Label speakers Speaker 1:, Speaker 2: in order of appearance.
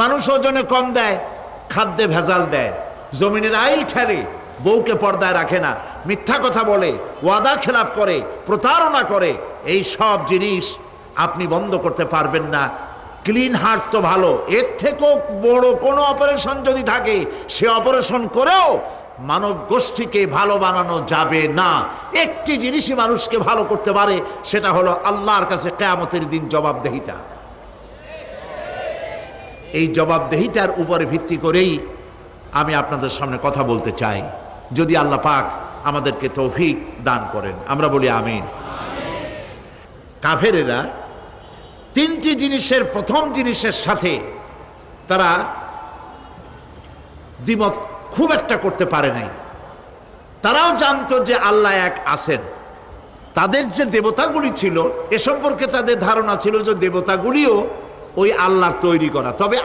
Speaker 1: মানুষ ওজনে কম দেয়, খাদ্যে ভেজাল দেয়, জমিনের আইল ঠেলে, বউকে পর্দায় রাখে না, মিথ্যা কথা বলে, ওয়াদা খেলাপ করে, প্রতারণা করে। এই সব জিনিস আপনি বন্ধ করতে পারবেন না। ক্লিন হার্ট তো ভালো, এর থেকেও বড় কোনো অপারেশন যদি থাকে, সে অপারেশন করেও মানব গোষ্ঠীকে ভালো বানানো যাবে না। একটি জিনিসই মানুষকে ভালো করতে পারে, সেটা হলো আল্লাহর কাছে কিয়ামতের দিন জবাবদেহিতা। এই জবাবদেহিতার উপরে ভিত্তি করেই আমি আপনাদের সামনে কথা বলতে চাই। যদি আল্লাহ পাক আমাদেরকে তৌফিক দান করেন, আমরা বলি আমিন। কাফেরেরা তিনটি জিনিসের প্রথম জিনিসের সাথে তারা দ্বিমত খুব একটা করতে পারে নাই। তারাও জানতো যে আল্লাহ এক আছেন। তাদের যে দেবতাগুলি ছিল এ সম্পর্কে তাদের ধারণা ছিল যে দেবতাগুলিও ওই আল্লাহর তৈরি করা। তবে